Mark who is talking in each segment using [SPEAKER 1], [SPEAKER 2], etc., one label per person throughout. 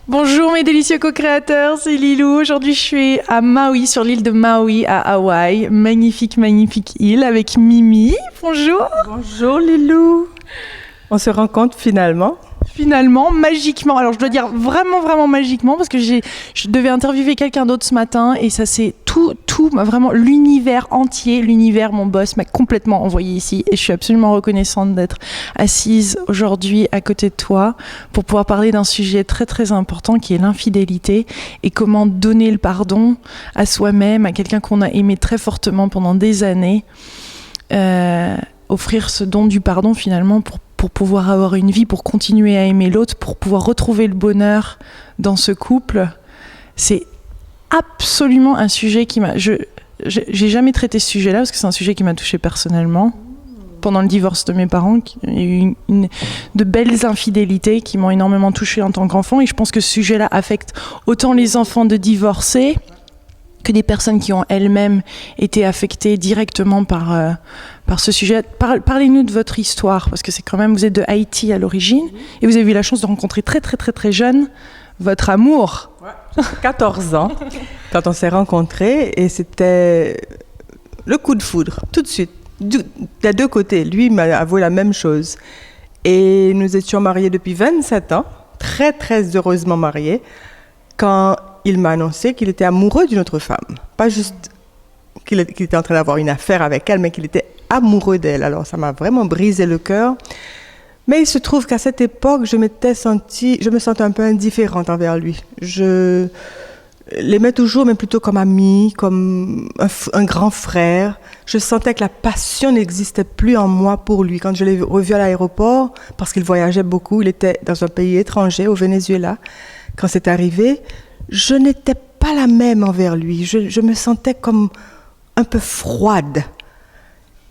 [SPEAKER 1] Bonjour mes délicieux co-créateurs, c'est Lilou. Aujourd'hui je suis à Maui, sur l'île de Maui à Hawaï. Magnifique, magnifique île avec Mimi. Bonjour.
[SPEAKER 2] Bonjour Lilou. On se rencontre finalement.
[SPEAKER 1] Finalement, magiquement. Alors je dois dire vraiment, vraiment magiquement parce que je devais interviewer quelqu'un d'autre ce matin et ça c'est tout, vraiment l'univers entier, mon boss m'a complètement envoyé ici et je suis absolument reconnaissante d'être assise aujourd'hui à côté de toi pour pouvoir parler d'un sujet très, très important qui est l'infidélité et comment donner le pardon à soi-même, à quelqu'un qu'on a aimé très fortement pendant des années, offrir ce don du pardon finalement pour pouvoir avoir une vie, pour continuer à aimer l'autre, pour pouvoir retrouver le bonheur dans ce couple. C'est absolument un sujet qui m'a... J'ai jamais traité ce sujet-là parce que c'est un sujet qui m'a touchée personnellement. Pendant le divorce de mes parents, il y a eu de belles infidélités qui m'ont énormément touchée en tant qu'enfant et je pense que ce sujet-là affecte autant les enfants de divorcés que des personnes qui ont elles-mêmes été affectées directement par ce sujet. Parlez-nous de votre histoire, parce que c'est quand même, vous êtes de Haïti à l'origine, et vous avez eu la chance de rencontrer très, très, très, très jeune votre amour.
[SPEAKER 2] Ouais. 14 ans, quand on s'est rencontrés, et c'était le coup de foudre, tout de suite. Des deux côtés, lui m'a avoué la même chose. Et nous étions mariés depuis 27 ans, très, très heureusement mariés, quand il m'a annoncé qu'il était amoureux d'une autre femme. Pas juste qu'il était en train d'avoir une affaire avec elle, mais qu'il était amoureux d'elle. Alors ça m'a vraiment brisé le cœur. Mais il se trouve qu'à cette époque, je me sentais un peu indifférente envers lui. Je l'aimais toujours, mais plutôt comme ami, comme un grand frère. Je sentais que la passion n'existait plus en moi pour lui. Quand je l'ai revu à l'aéroport, parce qu'il voyageait beaucoup, il était dans un pays étranger, au Venezuela, quand c'est arrivé, je n'étais pas la même envers lui. Je me sentais comme un peu froide.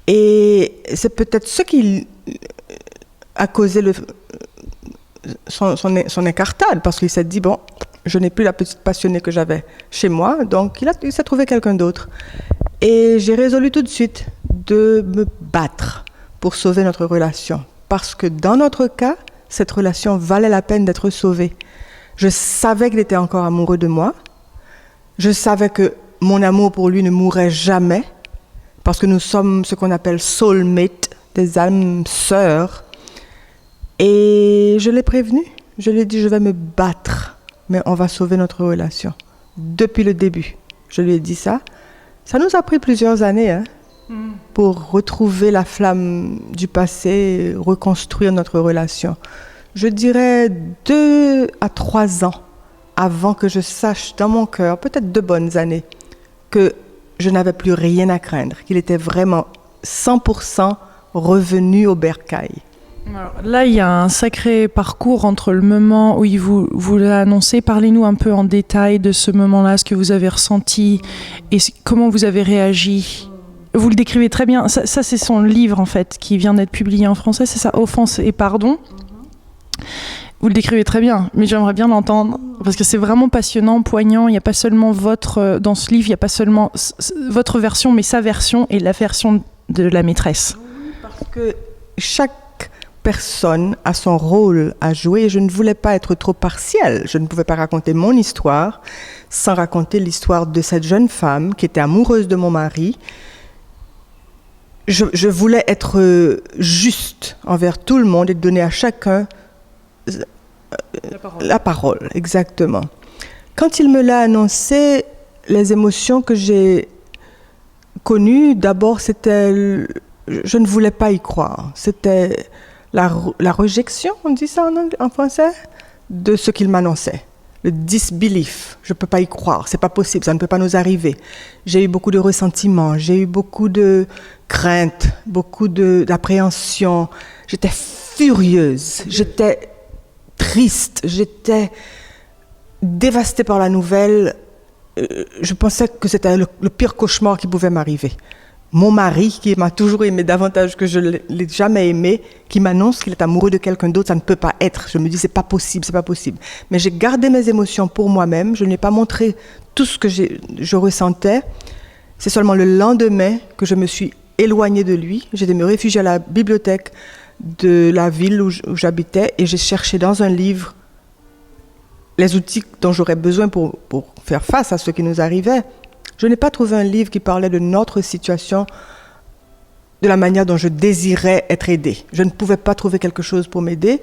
[SPEAKER 2] Et c'est peut-être ce qui a causé son incartade, parce qu'il s'est dit, bon, je n'ai plus la petite passionnée que j'avais chez moi, donc il s'est trouvé quelqu'un d'autre. Et j'ai résolu tout de suite de me battre pour sauver notre relation, parce que dans notre cas, cette relation valait la peine d'être sauvée. Je savais qu'il était encore amoureux de moi. Je savais que mon amour pour lui ne mourrait jamais, parce que nous sommes ce qu'on appelle soulmates, des âmes sœurs. Et je l'ai prévenu. Je lui ai dit, je vais me battre, mais on va sauver notre relation. Depuis le début, je lui ai dit ça. Ça nous a pris plusieurs années pour retrouver la flamme du passé, reconstruire notre relation. Je dirais 2 à 3 ans avant que je sache dans mon cœur, peut-être 2 bonnes années, que je n'avais plus rien à craindre, qu'il était vraiment 100% revenu au bercail.
[SPEAKER 1] Alors, là, il y a un sacré parcours entre le moment où il vous l'a annoncé. Parlez-nous un peu en détail de ce moment-là, ce que vous avez ressenti et comment vous avez réagi. Vous le décrivez très bien. Ça c'est son livre, en fait, qui vient d'être publié en français. C'est ça, Offense et pardon. Vous le décrivez très bien, mais j'aimerais bien l'entendre, parce que c'est vraiment passionnant, poignant. Il n'y a pas seulement dans ce livre, il n'y a pas seulement votre version, mais sa version et la version de la maîtresse.
[SPEAKER 2] Oui, parce que chaque personne a son rôle à jouer et je ne voulais pas être trop partielle. Je ne pouvais pas raconter mon histoire sans raconter l'histoire de cette jeune femme qui était amoureuse de mon mari. Je voulais être juste envers tout le monde et donner à chacun la parole, exactement. Quand il me l'a annoncé, les émotions que j'ai connues, d'abord, c'était... Je ne voulais pas y croire. C'était la rejection, on dit ça en français, de ce qu'il m'annonçait. Le disbelief. Je ne peux pas y croire, c'est pas possible, ça ne peut pas nous arriver. J'ai eu beaucoup de ressentiments, j'ai eu beaucoup de craintes, beaucoup d'appréhension. J'étais furieuse, j'étais triste, j'étais dévastée par la nouvelle. Je pensais que c'était le pire cauchemar qui pouvait m'arriver. Mon mari, qui m'a toujours aimé davantage que je ne l'ai jamais aimé, qui m'annonce qu'il est amoureux de quelqu'un d'autre, ça ne peut pas être. Je me dis, c'est pas possible, c'est pas possible. Mais j'ai gardé mes émotions pour moi-même, je n'ai pas montré tout ce que je ressentais. C'est seulement le lendemain que je me suis éloignée de lui. J'ai été me réfugier à la bibliothèque de la ville où j'habitais et j'ai cherché dans un livre les outils dont j'aurais besoin pour faire face à ce qui nous arrivait. Je n'ai pas trouvé un livre qui parlait de notre situation, de la manière dont je désirais être aidée. Je ne pouvais pas trouver quelque chose pour m'aider.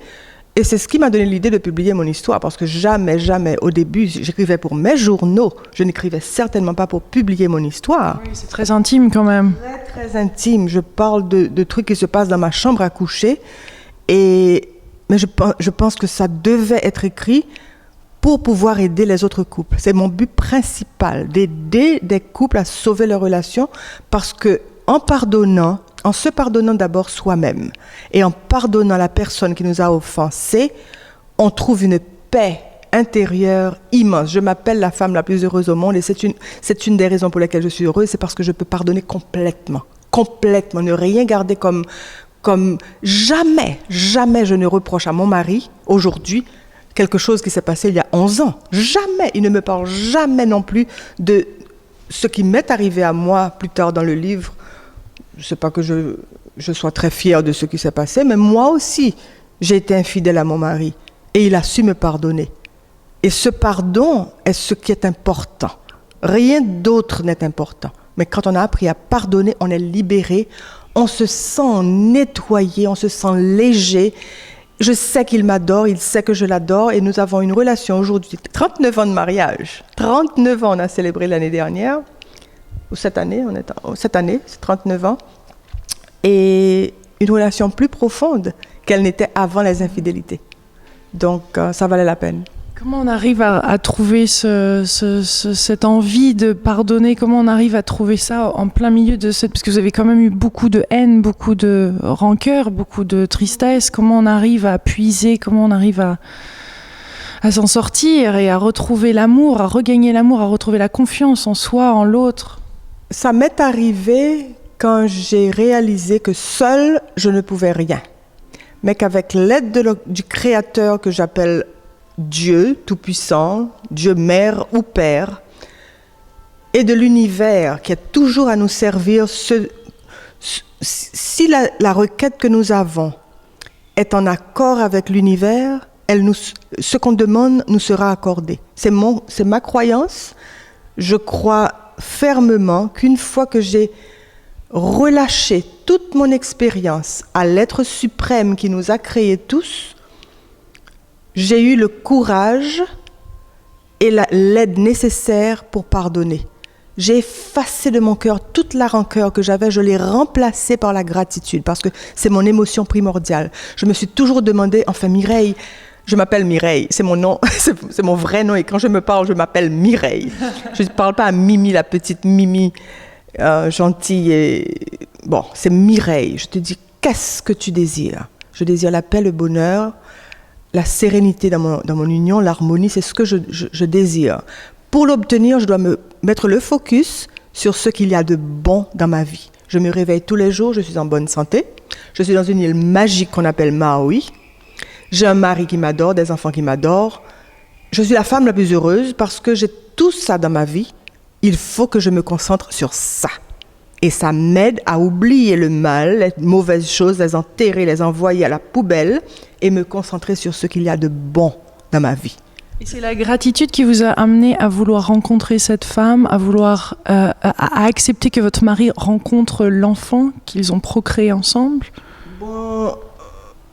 [SPEAKER 2] Et c'est ce qui m'a donné l'idée de publier mon histoire, parce que jamais, au début, j'écrivais pour mes journaux. Je n'écrivais certainement pas pour publier mon histoire.
[SPEAKER 1] Oui, c'est très intime quand même.
[SPEAKER 2] Très, très intime. Je parle de trucs qui se passent dans ma chambre à coucher. Mais je pense que ça devait être écrit pour pouvoir aider les autres couples. C'est mon but principal, d'aider des couples à sauver leur relation, parce que en se pardonnant d'abord soi-même et en pardonnant la personne qui nous a offensés, on trouve une paix intérieure immense. Je m'appelle la femme la plus heureuse au monde et c'est une des raisons pour lesquelles je suis heureuse, c'est parce que je peux pardonner complètement, ne rien garder comme jamais je ne reproche à mon mari aujourd'hui quelque chose qui s'est passé il y a 11 ans. Jamais, il ne me parle jamais non plus de ce qui m'est arrivé à moi plus tard dans le livre. Je ne sais pas que je sois très fière de ce qui s'est passé, mais moi aussi, j'ai été infidèle à mon mari. Et il a su me pardonner. Et ce pardon est ce qui est important. Rien d'autre n'est important. Mais quand on a appris à pardonner, on est libéré, on se sent nettoyé, on se sent léger. Je sais qu'il m'adore, il sait que je l'adore, et nous avons une relation aujourd'hui, 39 ans de mariage. 39 ans, on a célébré l'année dernière. Ou cette année, c'est 39 ans, et une relation plus profonde qu'elle n'était avant les infidélités. Donc, ça valait la peine.
[SPEAKER 1] Comment on arrive à trouver cette envie de pardonner? Comment on arrive à trouver ça en plein milieu de cette... Parce que vous avez quand même eu beaucoup de haine, beaucoup de rancœur, beaucoup de tristesse. Comment on arrive à puiser? Comment on arrive à s'en sortir et à retrouver l'amour, à regagner l'amour, à retrouver la confiance en soi, en l'autre?
[SPEAKER 2] Ça m'est arrivé quand j'ai réalisé que seule, je ne pouvais rien. Mais qu'avec l'aide du Créateur que j'appelle Dieu Tout-Puissant, Dieu Mère ou Père, et de l'univers qui est toujours à nous servir, si la requête que nous avons est en accord avec l'univers, ce qu'on demande nous sera accordé. C'est ma croyance. Je crois fermement qu'une fois que j'ai relâché toute mon expérience à l'être suprême qui nous a créés tous, j'ai eu le courage et l'aide nécessaire pour pardonner. J'ai effacé de mon cœur toute la rancœur que j'avais, je l'ai remplacée par la gratitude, parce que c'est mon émotion primordiale. Je me suis toujours demandé, enfin Mireille, je m'appelle Mireille, c'est mon nom, c'est mon vrai nom, et quand je me parle, je m'appelle Mireille. Je ne parle pas à Mimi, la petite Mimi gentille. Bon, c'est Mireille. Je te dis, qu'est-ce que tu désires? Je désire la paix, le bonheur, la sérénité dans mon union, l'harmonie, c'est ce que je désire. Pour l'obtenir, je dois me mettre le focus sur ce qu'il y a de bon dans ma vie. Je me réveille tous les jours, je suis en bonne santé. Je suis dans une île magique qu'on appelle Maui. J'ai un mari qui m'adore, des enfants qui m'adorent. Je suis la femme la plus heureuse parce que j'ai tout ça dans ma vie. Il faut que je me concentre sur ça. Et ça m'aide à oublier le mal, les mauvaises choses, les enterrer, les envoyer à la poubelle et me concentrer sur ce qu'il y a de bon dans ma vie.
[SPEAKER 1] Et c'est la gratitude qui vous a amené à vouloir rencontrer cette femme, à vouloir à accepter que votre mari rencontre l'enfant qu'ils ont procréé ensemble?
[SPEAKER 2] Bon,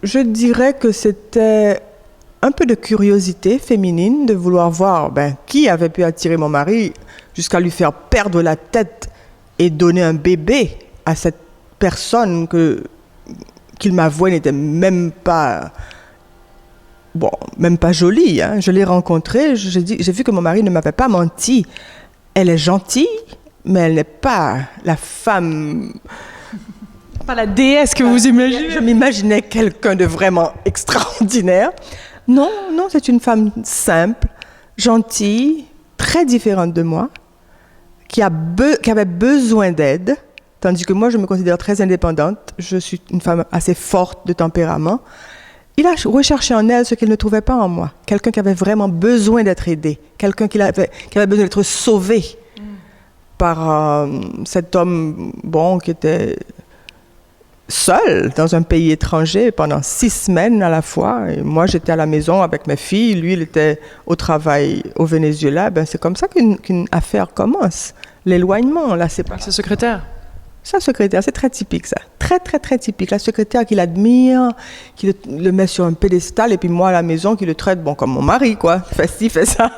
[SPEAKER 2] je dirais que c'était un peu de curiosité féminine de vouloir voir qui avait pu attirer mon mari jusqu'à lui faire perdre la tête et donner un bébé à cette personne qu'il m'avouait n'était même pas jolie. Hein. Je l'ai rencontrée, j'ai vu que mon mari ne m'avait pas menti. Elle est gentille, mais elle n'est pas la femme...
[SPEAKER 1] Pas la déesse que vous imaginez.
[SPEAKER 2] Je m'imaginais quelqu'un de vraiment extraordinaire. Non, c'est une femme simple, gentille, très différente de moi, qui avait besoin d'aide, tandis que moi, je me considère très indépendante. Je suis une femme assez forte de tempérament. Il a recherché en elle ce qu'il ne trouvait pas en moi. Quelqu'un qui avait vraiment besoin d'être aidé, quelqu'un qui avait besoin d'être sauvé par cet homme, qui était seul dans un pays étranger pendant 6 semaines à la fois. Et moi, j'étais à la maison avec mes filles. Lui, il était au travail au Venezuela. Ben, c'est comme ça qu'une affaire commence. L'éloignement, la séparation.
[SPEAKER 1] Sa secrétaire.
[SPEAKER 2] Sa secrétaire, c'est très typique ça. Très, très, très typique. La secrétaire qui l'admire, qui le met sur un pédestal, et puis moi à la maison qui le traite, comme mon mari, quoi. Fait ci, fait ça.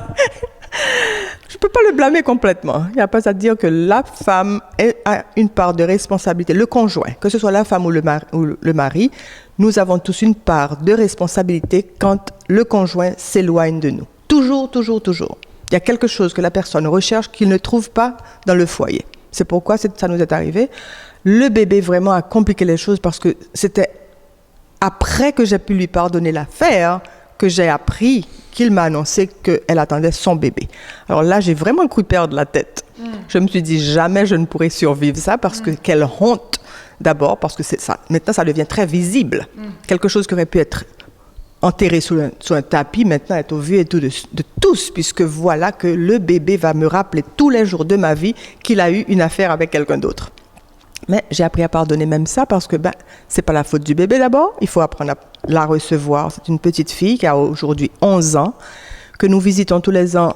[SPEAKER 2] Je ne peux pas le blâmer complètement. Il n'y a pas à dire que la femme a une part de responsabilité. Le conjoint, que ce soit la femme ou le mari, nous avons tous une part de responsabilité quand le conjoint s'éloigne de nous. Toujours, toujours, toujours. Il y a quelque chose que la personne recherche qu'il ne trouve pas dans le foyer. C'est pourquoi ça nous est arrivé. Le bébé vraiment a compliqué les choses parce que c'était après que j'ai pu lui pardonner l'affaire que j'ai appris qu'il m'a annoncé qu'elle attendait son bébé. Alors là, j'ai vraiment cru perdre la tête. Je me suis dit, jamais je ne pourrais survivre ça parce que quelle honte d'abord, parce que c'est ça. Maintenant, ça devient très visible. Quelque chose qui aurait pu être enterré sous un tapis, maintenant est au vu et tout de tous, puisque voilà que le bébé va me rappeler tous les jours de ma vie qu'il a eu une affaire avec quelqu'un d'autre. Mais j'ai appris à pardonner même ça parce que c'est pas la faute du bébé d'abord, il faut apprendre à la recevoir. C'est une petite fille qui a aujourd'hui 11 ans, que nous visitons tous les ans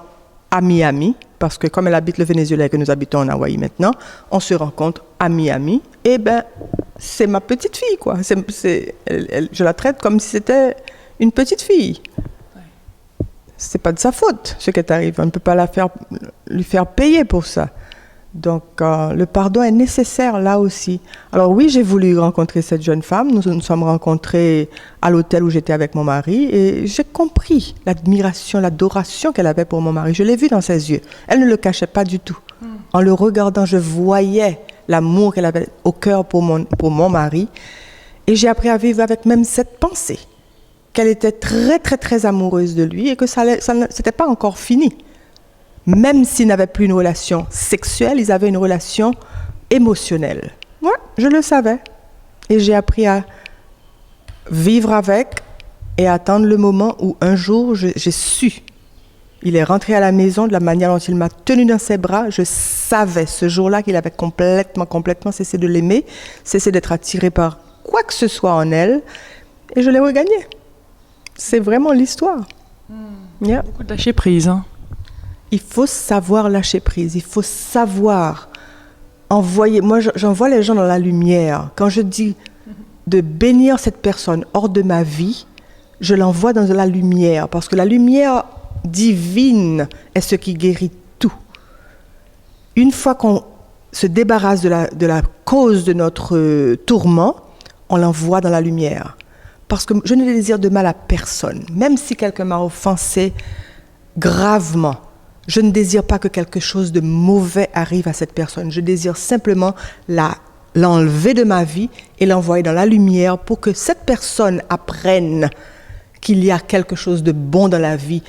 [SPEAKER 2] à Miami, parce que comme elle habite le Venezuela et que nous habitons en Hawaï maintenant, on se rencontre à Miami, et c'est ma petite fille, quoi. Je la traite comme si c'était une petite fille. C'est pas de sa faute, ce qui est arrivé. On ne peut pas lui faire payer pour ça. Donc, le pardon est nécessaire là aussi. Alors oui, j'ai voulu rencontrer cette jeune femme. Nous nous sommes rencontrés à l'hôtel où j'étais avec mon mari et j'ai compris l'admiration, l'adoration qu'elle avait pour mon mari. Je l'ai vu dans ses yeux. Elle ne le cachait pas du tout. En le regardant, je voyais l'amour qu'elle avait au cœur pour mon mari. Et j'ai appris à vivre avec même cette pensée, qu'elle était très, très, très amoureuse de lui et que ça n'était pas encore fini. Même s'ils n'avaient plus une relation sexuelle, ils avaient une relation émotionnelle. Ouais, je le savais. Et j'ai appris à vivre avec et à attendre le moment où un jour, j'ai su. Il est rentré à la maison de la manière dont il m'a tenu dans ses bras. Je savais ce jour-là qu'il avait complètement cessé de l'aimer, cessé d'être attiré par quoi que ce soit en elle. Et je l'ai regagné. C'est vraiment l'histoire. Yeah.
[SPEAKER 1] Beaucoup de lâcher prise, hein.
[SPEAKER 2] Il faut savoir lâcher prise, il faut savoir envoyer. Moi, j'envoie les gens dans la lumière. Quand je dis de bénir cette personne hors de ma vie, je l'envoie dans la lumière, parce que la lumière divine est ce qui guérit tout. Une fois qu'on se débarrasse de la cause de notre tourment, on l'envoie dans la lumière. Parce que je ne désire de mal à personne, même si quelqu'un m'a offensé gravement. Je ne désire pas que quelque chose de mauvais arrive à cette personne. Je désire simplement l'enlever de ma vie et l'envoyer dans la lumière pour que cette personne apprenne qu'il y a quelque chose de bon dans la vie.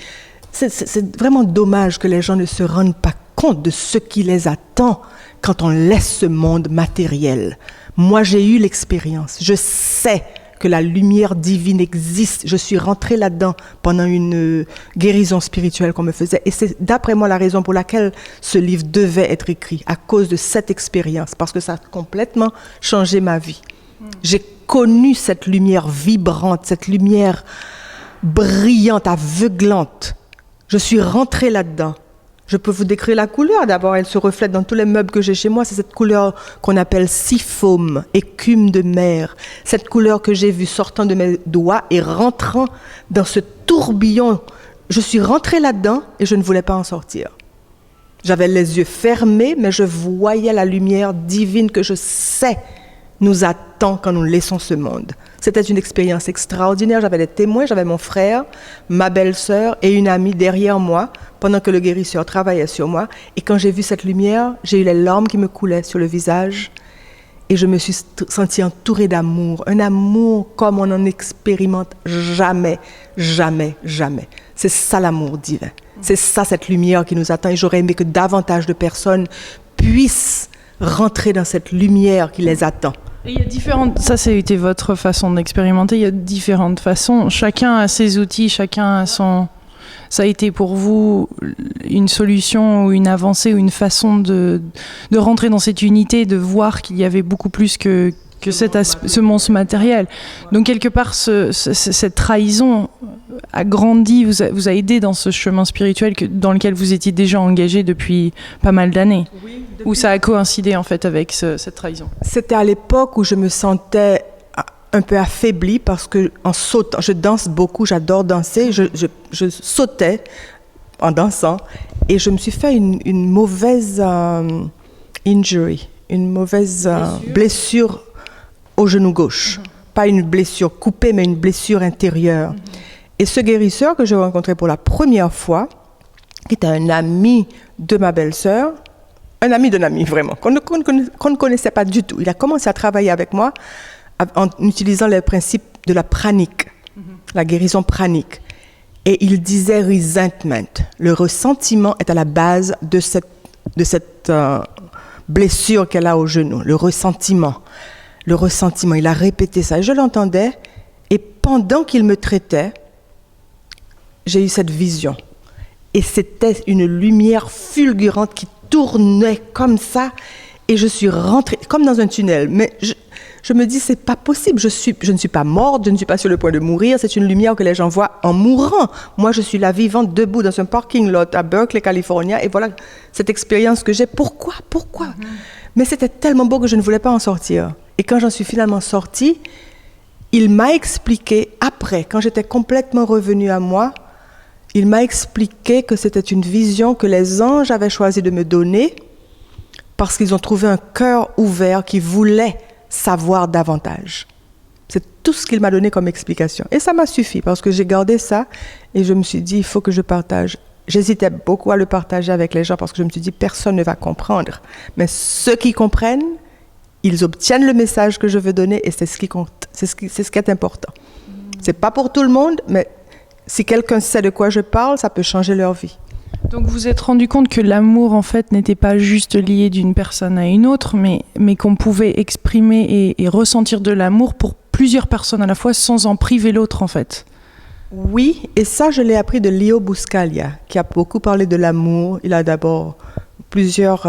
[SPEAKER 2] C'est vraiment dommage que les gens ne se rendent pas compte de ce qui les attend quand on laisse ce monde matériel. Moi, j'ai eu l'expérience. Je sais que la lumière divine existe. Je suis rentrée là-dedans pendant une guérison spirituelle qu'on me faisait. Et c'est d'après moi la raison pour laquelle ce livre devait être écrit, à cause de cette expérience, parce que ça a complètement changé ma vie. J'ai connu cette lumière vibrante, cette lumière brillante, aveuglante. Je suis rentrée là-dedans. Je peux vous décrire la couleur. D'abord, elle se reflète dans tous les meubles que j'ai chez moi. C'est cette couleur qu'on appelle seafoam, écume de mer. Cette couleur que j'ai vue sortant de mes doigts et rentrant dans ce tourbillon. Je suis rentrée là-dedans et je ne voulais pas en sortir. J'avais les yeux fermés, mais je voyais la lumière divine que je sais nous attend quand nous laissons ce monde. C'était une expérience extraordinaire. J'avais des témoins, j'avais mon frère, ma belle-sœur et une amie derrière moi pendant que le guérisseur travaillait sur moi. Et quand j'ai vu cette lumière, j'ai eu les larmes qui me coulaient sur le visage et je me suis sentie entourée d'amour. Un amour comme on n'en expérimente jamais, jamais, jamais. C'est ça l'amour divin. C'est ça cette lumière qui nous attend. Et j'aurais aimé que davantage de personnes puissent rentrer dans cette lumière qui les attend.
[SPEAKER 1] Et il y a différentes, ça a été votre façon d'expérimenter, il y a différentes façons, chacun a ses outils, chacun a son... Ça a été pour vous une solution ou une avancée ou une façon de rentrer dans cette unité, de voir qu'il y avait beaucoup plus que ce monstre matériel. Donc quelque part, cette trahison a grandi, vous a aidé dans ce chemin spirituel dans lequel vous étiez déjà engagé depuis pas mal d'années. Oui, où ça a coïncidé en fait avec cette trahison.
[SPEAKER 2] C'était à l'époque où je me sentais un peu affaiblie parce que en sautant, je danse beaucoup, j'adore danser, je sautais en dansant et je me suis fait une mauvaise injury, une mauvaise blessure au genou gauche. Pas une blessure coupée, mais une blessure intérieure. Et ce guérisseur que j'ai rencontré pour la première fois, qui était un ami de ma belle-sœur, un ami d'un ami vraiment, qu'on ne connaissait pas du tout. Il a commencé à travailler avec moi en utilisant les principes de la pranique, la guérison pranique. Et il disait resentment. Le ressentiment est à la base de cette blessure qu'elle a au genou. Le ressentiment. Il a répété ça. Et je l'entendais. Et pendant qu'il me traitait, j'ai eu cette vision. Et c'était une lumière fulgurante qui tournait comme ça. Et je suis rentrée comme dans un tunnel. Mais je me dis, c'est pas possible. Je ne suis pas morte, je ne suis pas sur le point de mourir. C'est une lumière que les gens voient en mourant. Moi, je suis là vivante, debout dans un parking lot à Berkeley, Californie. Et voilà cette expérience que j'ai. Pourquoi Mais c'était tellement beau que je ne voulais pas en sortir. Et quand j'en suis finalement sortie, il m'a expliqué, après, quand j'étais complètement revenue à moi, il m'a expliqué que c'était une vision que les anges avaient choisi de me donner parce qu'ils ont trouvé un cœur ouvert qui voulait savoir davantage. C'est tout ce qu'il m'a donné comme explication. Et ça m'a suffi parce que j'ai gardé ça et je me suis dit, il faut que je partage. J'hésitais beaucoup à le partager avec les gens parce que je me suis dit, personne ne va comprendre. Mais ceux qui comprennent, ils obtiennent le message que je veux donner et c'est ce qui compte. C'est ce qui est important. C'est pas pour tout le monde, mais si quelqu'un sait de quoi je parle, ça peut changer leur vie.
[SPEAKER 1] Donc vous vous êtes rendu compte que l'amour, en fait, n'était pas juste lié d'une personne à une autre, mais qu'on pouvait exprimer et ressentir de l'amour pour plusieurs personnes à la fois sans en priver l'autre, en fait.
[SPEAKER 2] Oui, et ça, je l'ai appris de Leo Buscaglia, qui a beaucoup parlé de l'amour. Il a d'abord plusieurs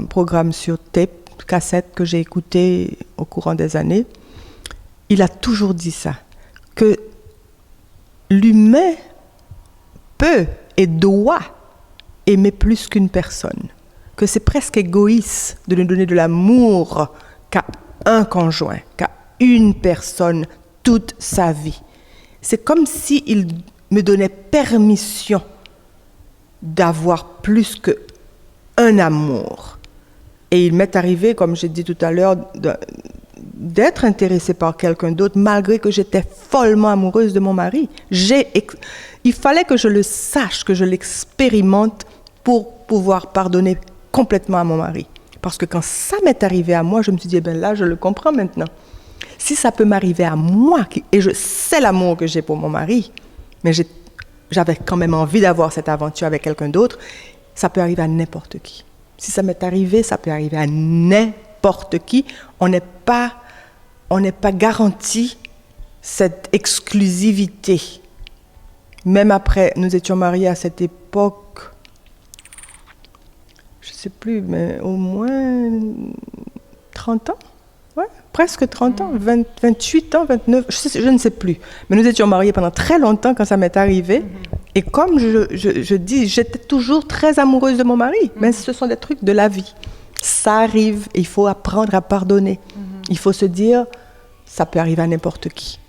[SPEAKER 2] programmes sur tape, cassettes que j'ai écoutés au courant des années. Il a toujours dit ça, que l'humain peut et doit aimer plus qu'une personne, que c'est presque égoïste de ne donner de l'amour qu'à un conjoint, qu'à une personne toute sa vie. C'est comme s'il me donnait permission d'avoir plus qu'un amour. Et il m'est arrivé, comme j'ai dit tout à l'heure, d'être intéressée par quelqu'un d'autre, malgré que j'étais follement amoureuse de mon mari. Il fallait que je le sache, que je l'expérimente pour pouvoir pardonner complètement à mon mari. Parce que quand ça m'est arrivé à moi, je me suis dit, là, je le comprends maintenant. Si ça peut m'arriver à moi, et je sais l'amour que j'ai pour mon mari, mais j'avais quand même envie d'avoir cette aventure avec quelqu'un d'autre, ça peut arriver à n'importe qui. Si ça m'est arrivé, ça peut arriver à n'importe qui. On n'est pas garanti cette exclusivité. Même après, nous étions mariés à cette époque, je ne sais plus, mais au moins 30 ans. Ouais, presque 30 ans, 28 ans, 29, je ne sais plus. Mais nous étions mariés pendant très longtemps quand ça m'est arrivé. Et comme je dis, j'étais toujours très amoureuse de mon mari. Mais ce sont des trucs de la vie. Ça arrive, et il faut apprendre à pardonner. Il faut se dire, ça peut arriver à n'importe qui.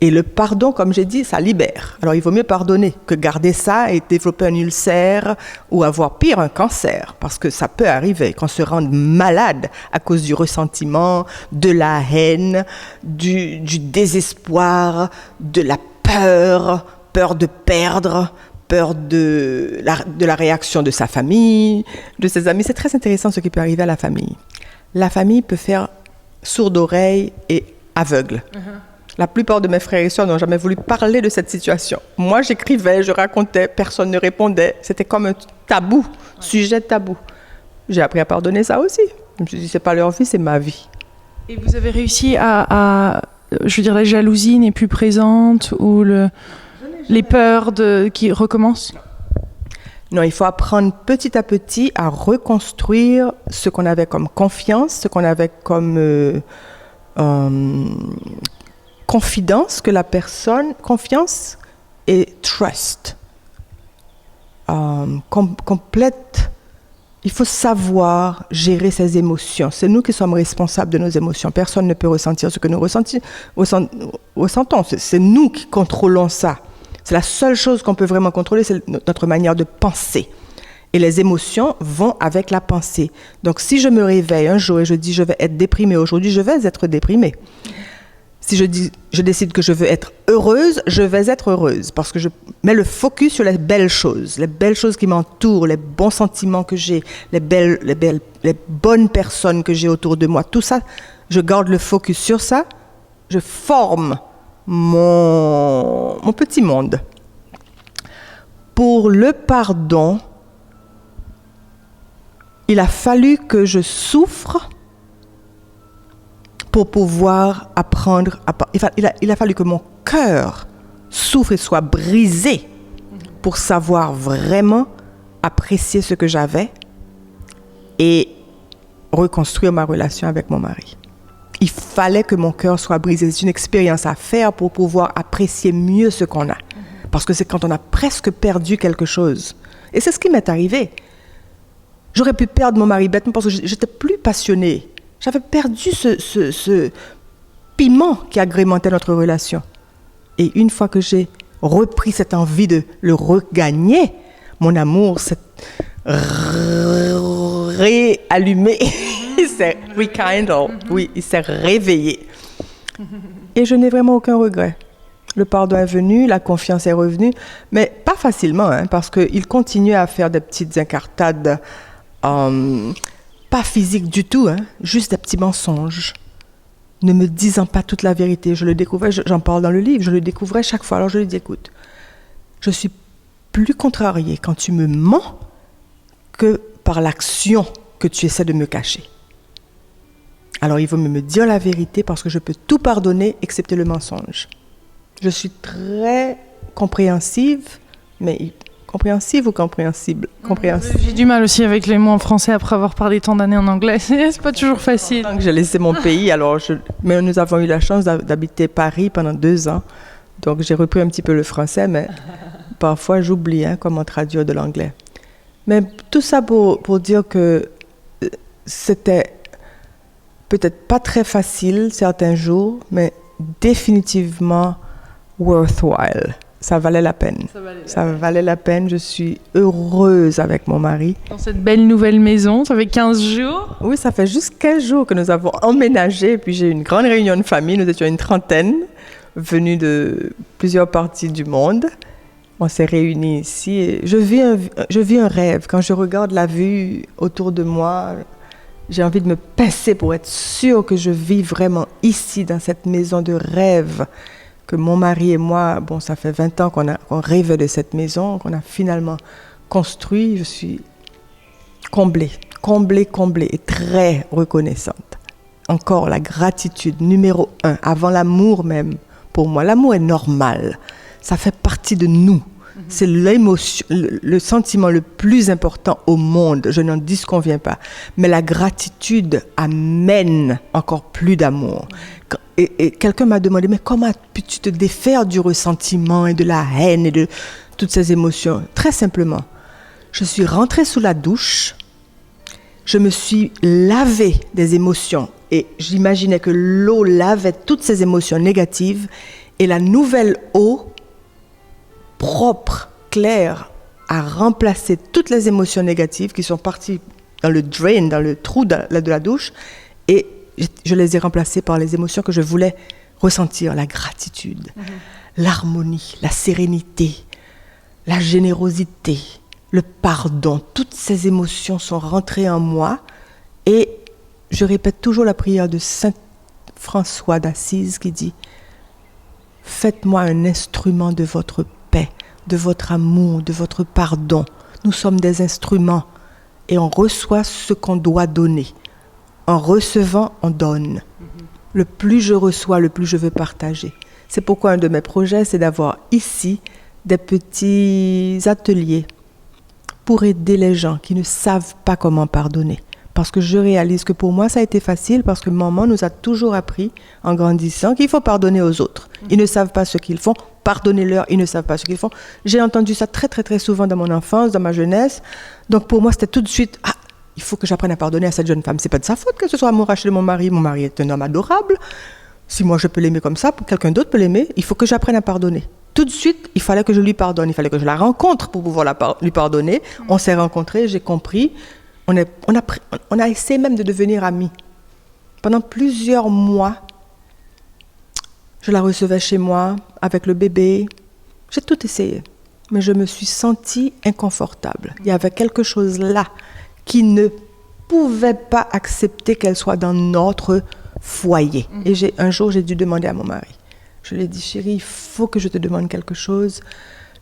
[SPEAKER 2] Et le pardon, comme j'ai dit, ça libère. Alors il vaut mieux pardonner que garder ça et développer un ulcère ou avoir pire, un cancer. Parce que ça peut arriver qu'on se rende malade à cause du ressentiment, de la haine, du désespoir, de la peur de perdre, peur de la réaction de sa famille, de ses amis. C'est très intéressant ce qui peut arriver à la famille. La famille peut faire sourde oreille et aveugle. La plupart de mes frères et sœurs n'ont jamais voulu parler de cette situation. Moi, j'écrivais, je racontais, personne ne répondait. C'était comme un tabou, sujet tabou. J'ai appris à pardonner ça aussi. Je me suis dit, c'est pas leur vie, c'est ma vie.
[SPEAKER 1] Et vous avez réussi je veux dire, la jalousie n'est plus présente ou les peurs qui recommencent?
[SPEAKER 2] Non, il faut apprendre petit à petit à reconstruire ce qu'on avait comme confiance, ce qu'on avait comme confiance et trust. Complète. Il faut savoir gérer ses émotions. C'est nous qui sommes responsables de nos émotions. Personne ne peut ressentir ce que nous ressentons. C'est nous qui contrôlons ça. C'est la seule chose qu'on peut vraiment contrôler, c'est notre manière de penser. Et les émotions vont avec la pensée. Donc, si je me réveille un jour et je dis je vais être déprimée aujourd'hui, je vais être déprimée. Si je décide que je veux être heureuse, je vais être heureuse. Parce que je mets le focus sur les belles choses qui m'entourent, les bons sentiments que j'ai, les bonnes personnes que j'ai autour de moi. Tout ça, je garde le focus sur ça. Je forme mon petit monde. Pour le pardon, il a fallu que je souffre pour pouvoir apprendre. Il a fallu que mon cœur souffre et soit brisé pour savoir vraiment apprécier ce que j'avais et reconstruire ma relation avec mon mari. Il fallait que mon cœur soit brisé. C'est une expérience à faire pour pouvoir apprécier mieux ce qu'on a. Parce que c'est quand on a presque perdu quelque chose. Et c'est ce qui m'est arrivé. J'aurais pu perdre mon mari bêtement parce que j'étais plus passionnée. J'avais perdu ce piment qui agrémentait notre relation. Et une fois que j'ai repris cette envie de le regagner, mon amour s'est réallumé. Il s'est rekindled. Oui, il s'est réveillé. Et je n'ai vraiment aucun regret. Le pardon est venu, la confiance est revenue, mais pas facilement, parce qu'il continue à faire des petites incartades, pas physiques du tout, juste des petits mensonges, ne me disant pas toute la vérité. Je le découvrais, j'en parle dans le livre, je le découvrais chaque fois. Alors je lui dis, écoute, je suis plus contrariée quand tu me mens que par l'action que tu essaies de me cacher. Alors il vaut mieux me dire la vérité parce que je peux tout pardonner excepté le mensonge. Je suis très compréhensive, mais compréhensive ou compréhensible? Compréhensive.
[SPEAKER 1] J'ai du mal aussi avec les mots en français après avoir parlé tant d'années en anglais. C'est pas toujours facile.
[SPEAKER 2] J'ai laissé mon pays, mais nous avons eu la chance d'habiter Paris pendant 2 ans. Donc j'ai repris un petit peu le français, mais parfois j'oublie comment traduire de l'anglais. Mais tout ça pour dire que c'était peut-être pas très facile certains jours, mais définitivement worthwhile. Ça valait la peine. Ça valait la peine. Je suis heureuse avec mon mari.
[SPEAKER 1] Dans cette belle nouvelle maison, ça fait 15 jours.
[SPEAKER 2] Oui, ça fait juste 15 jours que nous avons emménagé. Et puis j'ai eu une grande réunion de famille. Nous étions une trentaine, venus de plusieurs parties du monde. On s'est réunis ici. Et je vis un rêve. Quand je regarde la vue autour de moi, j'ai envie de me pincer pour être sûre que je vis vraiment ici, dans cette maison de rêve. Que mon mari et moi, ça fait 20 ans qu'on rêvait de cette maison, qu'on a finalement construit. Je suis comblée et très reconnaissante. Encore la gratitude numéro 1, avant l'amour même. Pour moi, l'amour est normal. Ça fait partie de nous. C'est l'émotion, le sentiment le plus important au monde. Je n'en disconviens pas. Mais la gratitude amène encore plus d'amour. Et quelqu'un m'a demandé, mais comment peux-tu te défaire du ressentiment et de la haine et de toutes ces émotions? Très simplement, je suis rentrée sous la douche, je me suis lavée des émotions et j'imaginais que l'eau lavait toutes ces émotions négatives et la nouvelle eau propre, claire, a remplacé toutes les émotions négatives qui sont parties dans le drain, dans le trou de la douche et je les ai remplacées par les émotions que je voulais ressentir, la gratitude, l'harmonie, la sérénité, la générosité, le pardon. Toutes ces émotions sont rentrées en moi et je répète toujours la prière de Saint François d'Assise qui dit « Faites-moi un instrument de votre paix, de votre amour, de votre pardon. Nous sommes des instruments et on reçoit ce qu'on doit donner. En recevant, on donne. Le plus je reçois, le plus je veux partager. C'est pourquoi un de mes projets, c'est d'avoir ici des petits ateliers pour aider les gens qui ne savent pas comment pardonner. Parce que je réalise que pour moi, ça a été facile parce que maman nous a toujours appris, en grandissant, qu'il faut pardonner aux autres. Ils ne savent pas ce qu'ils font, pardonnez-leur, ils ne savent pas ce qu'ils font. J'ai entendu ça très, très, très souvent dans mon enfance, dans ma jeunesse. Donc pour moi, c'était tout de suite, il faut que j'apprenne à pardonner à cette jeune femme. C'est pas de sa faute que ce soit amouraché de mon mari. Mon mari est un homme adorable. Si moi je peux l'aimer comme ça, quelqu'un d'autre peut l'aimer, il faut que j'apprenne à pardonner. Tout de suite, il fallait que je lui pardonne, il fallait que je la rencontre pour pouvoir lui pardonner. On s'est rencontrés, j'ai compris. On a essayé même de devenir amis. Pendant plusieurs mois, je la recevais chez moi avec le bébé. J'ai tout essayé, mais je me suis sentie inconfortable. Il y avait quelque chose là qui ne pouvait pas accepter qu'elle soit dans notre foyer. Et un jour, j'ai dû demander à mon mari. Je lui ai dit, chérie, il faut que je te demande quelque chose.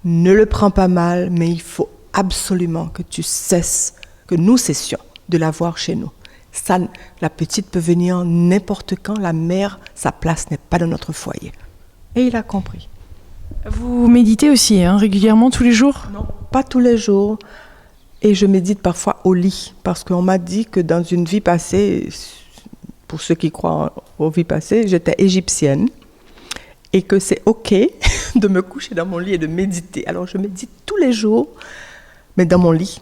[SPEAKER 2] Ne le prends pas mal, mais il faut absolument que tu cesses, que nous cessions de la voir chez nous. Ça, la petite peut venir n'importe quand, la mère, sa place n'est pas dans notre foyer. Et il a compris.
[SPEAKER 1] Vous méditez aussi, régulièrement, tous les jours ?
[SPEAKER 2] Non, pas tous les jours. Et je médite parfois au lit, parce qu'on m'a dit que dans une vie passée, pour ceux qui croient aux vies passées, j'étais égyptienne et que c'est OK de me coucher dans mon lit et de méditer. Alors je médite tous les jours, mais dans mon lit,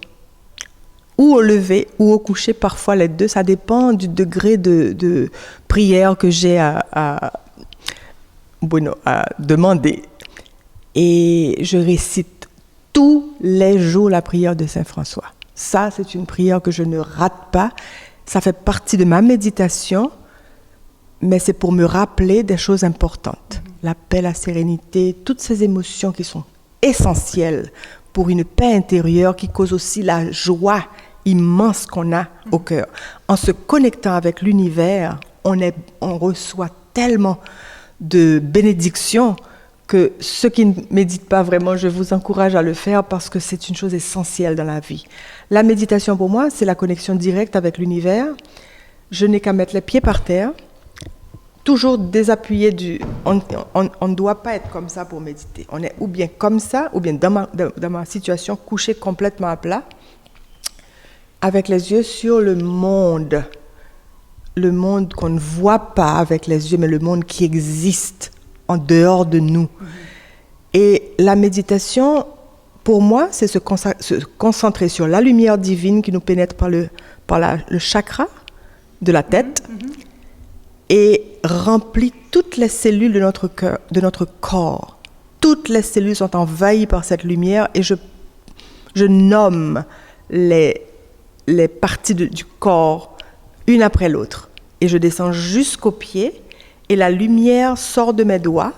[SPEAKER 2] ou au lever ou au coucher, parfois les deux. Ça dépend du degré de prière que j'ai à demander. Et je récite tous les jours la prière de Saint François. Ça, c'est une prière que je ne rate pas. Ça fait partie de ma méditation, mais c'est pour me rappeler des choses importantes. La paix, la sérénité, toutes ces émotions qui sont essentielles pour une paix intérieure qui cause aussi la joie immense qu'on a au cœur. En se connectant avec l'univers, on reçoit tellement de bénédictions que ceux qui ne méditent pas vraiment, je vous encourage à le faire parce que c'est une chose essentielle dans la vie. La méditation pour moi, c'est la connexion directe avec l'univers. Je n'ai qu'à mettre les pieds par terre, toujours désappuyer on ne doit pas être comme ça pour méditer. On est ou bien comme ça, ou bien dans ma situation, couché complètement à plat, avec les yeux sur le monde qu'on ne voit pas avec les yeux, mais le monde qui existe en dehors de nous. Et la méditation, pour moi, c'est se concentrer sur la lumière divine qui nous pénètre par le chakra de la tête et remplit toutes les cellules de notre cœur, de notre corps. Toutes les cellules sont envahies par cette lumière et je nomme les parties du corps une après l'autre. Et je descends jusqu'aux pieds et la lumière sort de mes doigts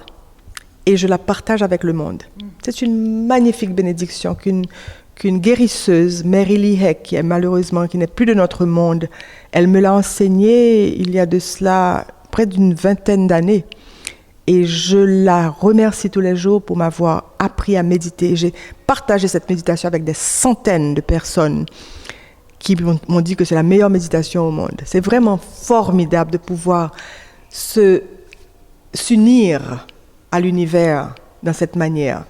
[SPEAKER 2] et je la partage avec le monde. C'est une magnifique bénédiction qu'une guérisseuse, Mary Lee Heck, qui n'est plus de notre monde, elle me l'a enseignée il y a de cela près d'une vingtaine d'années. Et je la remercie tous les jours pour m'avoir appris à méditer. J'ai partagé cette méditation avec des centaines de personnes qui m'ont dit que c'est la meilleure méditation au monde. C'est vraiment formidable de pouvoir s'unir à l'univers dans cette manière.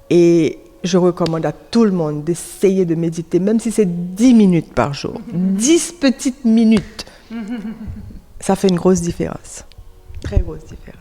[SPEAKER 2] Et je recommande à tout le monde d'essayer de méditer, même si c'est 10 minutes par jour. 10 petites minutes. Ça fait une grosse différence. Très grosse différence.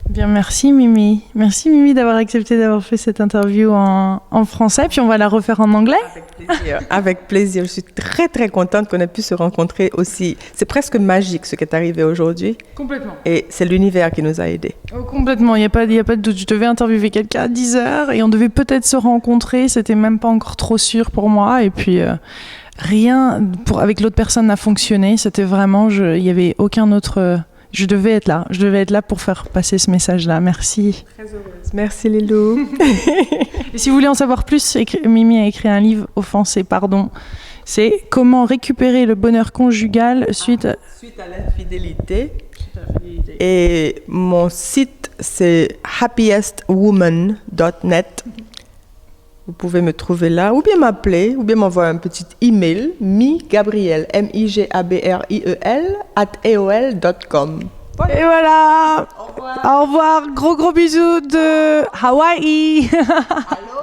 [SPEAKER 1] Bien, merci Mimi. Merci Mimi d'avoir accepté d'avoir fait cette interview en français, puis on va la refaire en anglais.
[SPEAKER 2] Avec plaisir. Avec plaisir. Je suis très très contente qu'on ait pu se rencontrer aussi. C'est presque magique ce qui est arrivé aujourd'hui.
[SPEAKER 1] Complètement.
[SPEAKER 2] Et c'est l'univers qui nous a aidés.
[SPEAKER 1] Oh, complètement, il n'y a pas de doute. Je devais interviewer quelqu'un à 10h et on devait peut-être se rencontrer. C'était même pas encore trop sûr pour moi. Et puis rien avec l'autre personne n'a fonctionné. C'était vraiment, il n'y avait aucun autre... Je devais être là pour faire passer ce message-là. Merci.
[SPEAKER 2] Très heureuse. Merci Lilou.
[SPEAKER 1] Et si vous voulez en savoir plus, Mimi a écrit un livre, Offenser, pardon. C'est Comment récupérer le bonheur conjugal suite à
[SPEAKER 2] l'infidélité. Et mon site, c'est happiestwoman.net. Vous pouvez me trouver là, ou bien m'appeler, ou bien m'envoyer un petit email, migabriel, migabriel, @aol.com.
[SPEAKER 1] Voilà. Et voilà. Au revoir. Gros bisous de Hawaï.
[SPEAKER 2] Allô.